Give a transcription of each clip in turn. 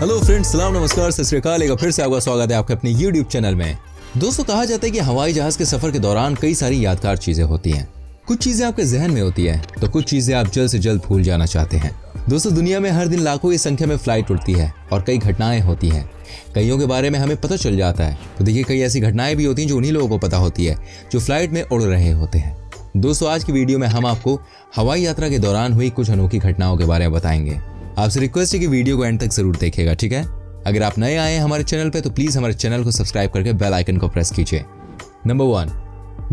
Hello friends, सलाम नमस्कार सत श्री अकाल। एक बार फिर से आपका स्वागत है आपके अपने YouTube चैनल में। दोस्तों, कहा जाता है कि हवाई जहाज के सफर के दौरान कई सारी यादगार चीजें होती हैं। कुछ चीजें आपके जहन में होती है तो कुछ चीजें आप जल्द से जल्द भूल जाना चाहते हैं। दोस्तों, दुनिया में हर दिन लाखों की संख्या में फ्लाइट उड़ती है और कई घटनाएं होती हैं। कईयों के बारे में हमें पता चल जाता है, तो देखिए कई ऐसी घटनाएं भी होती हैं जो उन्हीं लोगों को पता होती है जो फ्लाइट में उड़ रहे होते हैं। दोस्तों, आज की वीडियो में हम आपको हवाई यात्रा के दौरान हुई कुछ अनोखी घटनाओं के बारे में बताएंगे। आपसे रिक्वेस्ट है कि वीडियो को एंड तक जरूर देखिएगा, ठीक है। अगर आप नए आए हैं हमारे चैनल पे तो प्लीज हमारे चैनल को सब्सक्राइब करके बेल आइकन को प्रेस कीजिए। नंबर 1,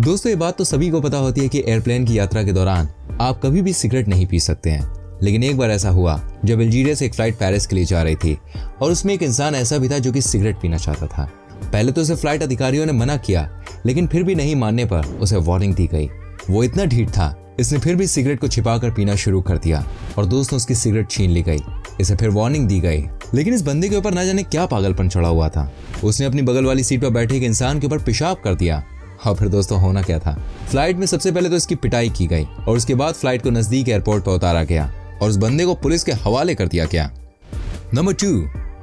दोस्तों ये बात तो सभी को पता होती है कि एयरप्लेन की यात्रा के दौरान आप कभी भी सिगरेट नहीं पी सकते हैं। लेकिन एक बार ऐसा हुआ जब अल्जीरिया से एक फ्लाइट पेरिस के लिए जा रही थी और उसमें एक इंसान ऐसा भी था जो कि सिगरेट पीना चाहता था। पहले तो उसे फ्लाइट अधिकारियों ने मना किया, लेकिन फिर भी नहीं मानने पर उसे वार्निंग दी गई। वो इतना ढीठ था, इसने फिर भी सिगरेट को छिपाकर पीना शुरू कर दिया और दोस्तों उसकी सिगरेट छीन ली गई। इसे फिर वार्निंग दी गई, लेकिन इस बंदे के ऊपर ना जाने क्या पागलपन चढ़ा हुआ था। उसने अपनी बगल वाली सीट पर बैठे एक इंसान के ऊपर पेशाब कर दिया। और फिर दोस्तों होना क्या था, फ्लाइट में सबसे पहले तो इसकी पिटाई की गई और उसके बाद फ्लाइट को नजदीक एयरपोर्ट पर उतारा गया और उस बंदे को पुलिस के हवाले कर दिया गया। नंबर 2,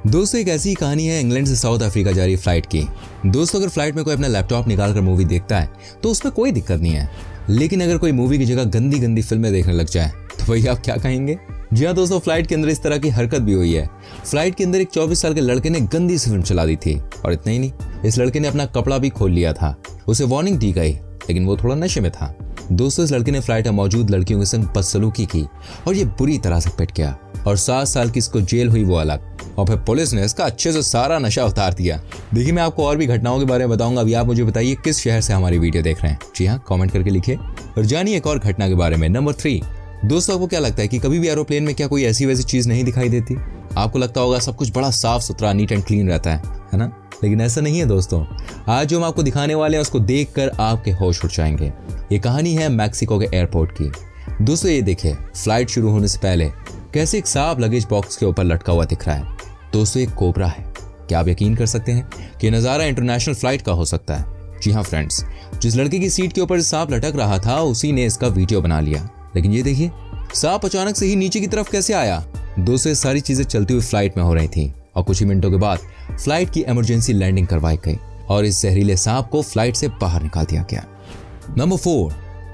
दोस्तों एक ऐसी कहानी है इंग्लैंड से साउथ अफ्रीका जा रही फ्लाइट की। दोस्तों, अगर फ्लाइट में कोई अपना लैपटॉप निकालकर मूवी देखता है तो उसमें कोई दिक्कत नहीं है, लेकिन अगर कोई मूवी की जगह गंदी गंदी फिल्में देखने लग जाए तो वही आप क्या कहेंगे। जी हाँ दोस्तों, फ्लाइट के अंदर इस तरह की हरकत भी हुई है। फ्लाइट के अंदर एक 24 साल के लड़के ने गंदी सी फिल्म चला दी थी और इतना ही नहीं, इस लड़के ने अपना कपड़ा भी खोल लिया था। उसे वार्निंग दी गई, लेकिन वो थोड़ा नशे में था। दोस्तों, इस लड़के ने फ्लाइट में मौजूद लड़कियों के संग बदसलूकी की और ये बुरी तरह से पिट गया और 7 साल की इसको जेल हुई वो अलग। और फिर पुलिस ने इसका अच्छे से सारा नशा उतार दिया। देखिए, मैं आपको और भी घटनाओं के बारे में बताऊंगा। अभी आप मुझे बताइए किस शहर से हमारी वीडियो देख रहे हैं। जी हाँ, कमेंट करके लिखिए और जानिए एक और घटना के बारे में। नंबर 3, दोस्तों आपको क्या लगता है कि कभी भी एरोप्लेन में क्या कोई ऐसी वैसी चीज नहीं दिखाई देती? आपको लगता होगा सब कुछ बड़ा साफ सुथरा नीट एंड क्लीन रहता है ना? लेकिन ऐसा नहीं है दोस्तों। आज जो हम आपको दिखाने वाले हैं उसको देखकर आपके होश उड़ जाएंगे। ये कहानी है मैक्सिको के एयरपोर्ट की। दोस्तों ये देखिए, फ्लाइट शुरू होने से पहले कैसे एक सांप लगेज बॉक्स के ऊपर लटका हुआ दिख रहा है। दोस्तों एक कोबरा है। क्या आप यकीन कर सकते हैं कि नज़ारा इंटरनेशनल फ्लाइट का हो सकता है? जी हाँ फ्रेंड्स, जिस लड़के की सीट के ऊपर सांप लटक रहा था उसी ने इसका वीडियो बना लिया। लेकिन ये देखिए, सांप अचानक से ही नीचे की तरफ कैसे आया? दोस्तों ये सारी चीजें चलती हुई फ्लाइट में हो रही थी और कुछ ही मिनटों के बाद फ्लाइट की इमरजेंसी लैंडिंग करवाई गई और इस जहरीले सांप को फ्लाइट से बाहर निकाल दिया गया। नंबर 4,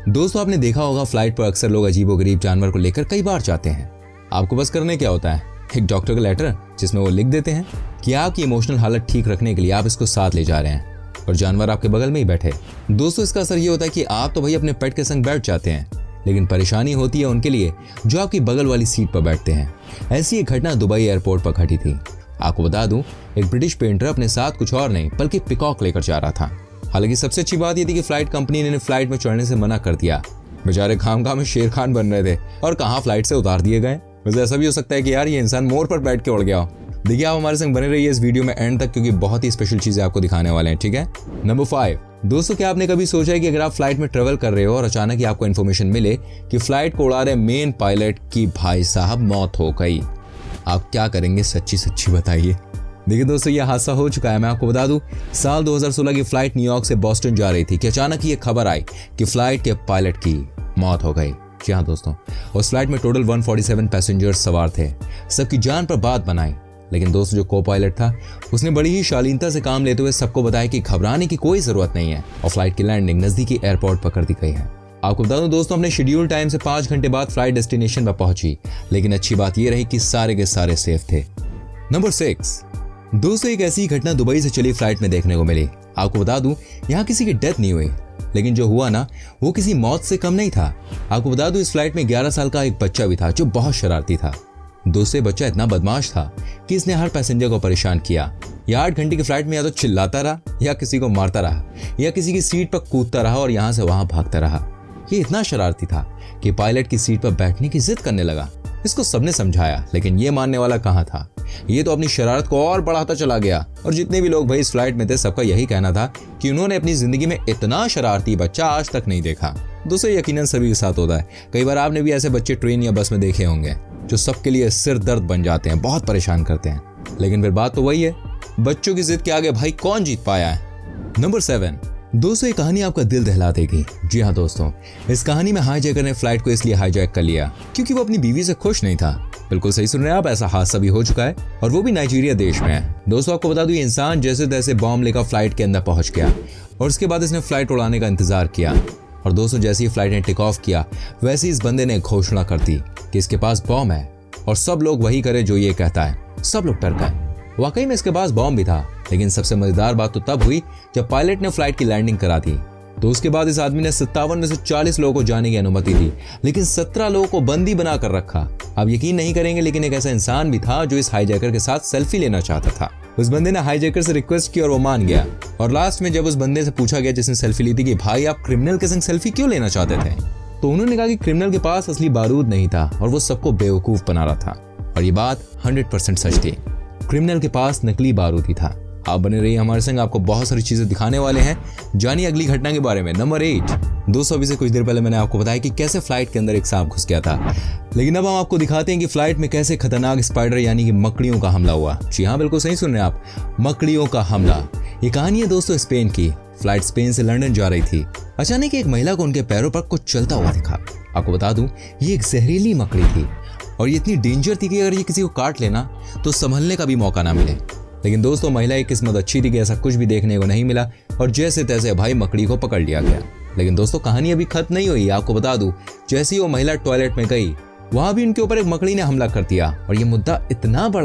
दोस्तों आपने देखा होगा फ्लाइट पर अक्सर लोग अजीबोगरीब जानवर को लेकर कई बार जाते हैं। आपको बस करने क्या होता है, एक डॉक्टर का लेटर जिसमें वो लिख देते हैं कि आपकी इमोशनल हालत ठीक रखने के लिए आप इसको साथ ले जा रहे हैं और जानवर आपके बगल में ही बैठे। दोस्तों इसका असर ये होता है कि आप तो भाई अपने पेट के संग बैठ जाते हैं, लेकिन परेशानी होती है उनके लिए जो आपकी बगल वाली सीट पर बैठते हैं। ऐसी एक घटना दुबई एयरपोर्ट पर घटी थी। आपको बता दूं, एक ब्रिटिश पेंटर अपने साथ कुछ और नहीं बल्कि पिकॉक लेकर जा रहा था। हालांकि सबसे अच्छी बात यह थी कि फ्लाइट कंपनी ने फ्लाइट में चढ़ने से मना कर दिया। बेचारे खामखा में शेर खान बन रहे थे और कहाँ फ्लाइट से उतार दिए गए। वैसे ऐसा भी हो सकता है कि यार ये इंसान मोर पर बैठ के उड़ गया हो। देखिए, आप हमारे संग बने रहिए इस वीडियो में एंड तक, क्योंकि बहुत ही स्पेशल चीजें आपको दिखाने वाले हैं, ठीक है। नंबर 5, दोस्तों क्या आपने कभी सोचा है कि अगर आप फ्लाइट में ट्रेवल कर रहे हो और अचानक ही आपको इन्फॉर्मेशन मिले कि फ्लाइट को उड़ा रहे मेन पायलट की भाई साहब मौत हो गई, आप क्या करेंगे? सच्ची सच्ची बताइए। देखिए दोस्तों, ये हादसा हो चुका है। मैं आपको बता दूं, साल 2016 की फ्लाइट न्यूयॉर्क से बॉस्टन जा रही थी कि अचानक ही ये खबर आई कि फ्लाइट के पायलट की मौत हो गई। जी हाँ दोस्तों, उस फ्लाइट में टोटल 147 पैसेंजर्स सवार थे। सबकी जान पर बात बनाई, लेकिन दोस्तों जो को पायलट था उसने बड़ी ही शालीनता से काम लेते हुए सबको बताया कि घबराने की कोई जरूरत नहीं है और फ्लाइट की लैंडिंग नजदीकी एयरपोर्ट पर कर दी गई है। आपको बता दूं दोस्तों, अपने शेड्यूल टाइम से 5 घंटे बाद फ्लाइट डेस्टिनेशन पर पहुंची, लेकिन अच्छी बात यह रही कि सारे के सारे सेफ थे। नंबर 6, दोस्तों एक ऐसी घटना दुबई से चली फ्लाइट में देखने को मिली। आपको बता दूं, यहाँ किसी की डेथ नहीं हुई, लेकिन जो हुआ ना वो किसी मौत से कम नहीं था। आपको बता दूं, इस फ्लाइट में 11 साल का एक बच्चा भी था जो बहुत शरारती था। दोस्तों बच्चा इतना बदमाश था कि इसने हर पैसेंजर को परेशान किया। या 8 घंटे की फ्लाइट में या तो चिल्लाता रहा, या किसी को मारता रहा, या किसी की सीट पर कूदता रहा और यहाँ से वहां भागता रहा। ये इतना शरारती था कि पायलट की सीट पर बैठने की जिद करने लगा। इसको सबने समझाया, लेकिन ये मानने वाला कहाँ था। ये तो अपनी शरारत को और बढ़ाता चला गया और जितने भी लोग भाई इस फ्लाइट में थे सबका यही कहना था कि उन्होंने अपनी जिंदगी में इतना शरारती बच्चा आज तक नहीं देखा। दोस्तों यकीनन सभी के साथ होता है। कई बार आपने भी ऐसे बच्चे ट्रेन या बस में देखे होंगे जो सबके लिए सिर दर्द बन जाते हैं, बहुत परेशान करते हैं। लेकिन फिर बात तो वही है, बच्चों की जिद के आगे भाई कौन जीत पाया है। नंबर 7, दोस्तों ये कहानी आपका दिल दहला देगी। जी हाँ दोस्तों, इस कहानी में हाईजैकर ने फ्लाइट को इसलिए हाईजैक कर लिया क्योंकि वो अपनी बीवी से खुश नहीं था। बिल्कुल सही सुन रहे हैं आप, ऐसा हादसा भी हो चुका है और वो भी नाइजीरिया देश में है। दोस्तों आपको बता दूं, ये इंसान जैसे तैसे बॉम्ब लेकर फ्लाइट के अंदर पहुंच गया और उसके बाद इसने फ्लाइट उड़ाने का इंतजार किया। और दोस्तों जैसे ही फ्लाइट ने टेक ऑफ किया वैसे इस बंदे ने घोषणा कर दी कि इसके पास बॉम्ब है और सब लोग वही करे जो ये कहता है। सब लोग डर गए। वाकई में इसके पास बॉम्ब भी था, लेकिन सबसे मजेदार बात तो तब हुई जब पायलट ने फ्लाइट की लैंडिंग करा दी। तो उसके बाद इस आदमी ने 57 में से 40 लोगों को जाने की अनुमति दी, लेकिन 17 लोगों को बंदी बना कर रखा। आप यकीन नहीं करेंगे, लेकिन एक ऐसा इंसान भी था जो इस हाईजैकर के साथ सेल्फी लेना चाहता था। उस बंदे ने हाईजैकर से रिक्वेस्ट की और वो मान गया। और लास्ट में जब उस बंदे से पूछा गया जिसने सेल्फी ली थी कि भाई आप क्रिमिनल के संग सेल्फी क्यों लेना चाहते थे, तो उन्होंने कहा कि क्रिमिनल के पास असली बारूद नहीं था और वो सबको बेवकूफ बना रहा था। और ये बात 100% सच थी। क्रिमिनल के पास नकली बारूद ही था। आप बने रहिए हमारे संग, आपको बहुत सारी चीजें दिखाने वाले हैं। जानिए अगली घटना के बारे में। नंबर 8। दोस्तों अभी से कुछ देर पहले मैंने आपको बताया कि कैसे फ्लाइट के अंदर एक सांप घुस गया था, लेकिन अब हम आपको दिखाते हैं कि फ्लाइट में कैसे खतरनाक स्पाइडर यानी कि मकड़ियों का हमला हुआ। जी हाँ, बिल्कुल सही सुन रहे हैं आप, मकड़ियों का हमला। ये कहानी है दोस्तों स्पेन की। फ्लाइट स्पेन से लंदन जा रही थी। अचानक एक महिला को उनके पैरों पर कुछ चलता हुआ दिखा। आपको बता दूं, ये एक जहरीली मकड़ी थी और ये इतनी डेंजर थी कि अगर ये किसी को काट लेना तो संभलने का भी मौका ना मिले। लेकिन दोस्तों महिला की किस्मत अच्छी थी कि ऐसा कुछ भी देखने को नहीं मिला और जैसे तैसे भाई मकड़ी को पकड़ लिया गया। लेकिन दोस्तों कहानी अभी खत्म नहीं हुई। आपको बता दूं, जैसे ही वो महिला टॉयलेट में गई वहां भी उनके ऊपर एक मकड़ी ने हमला कर दिया और ये मुद्दा इतना बड़ा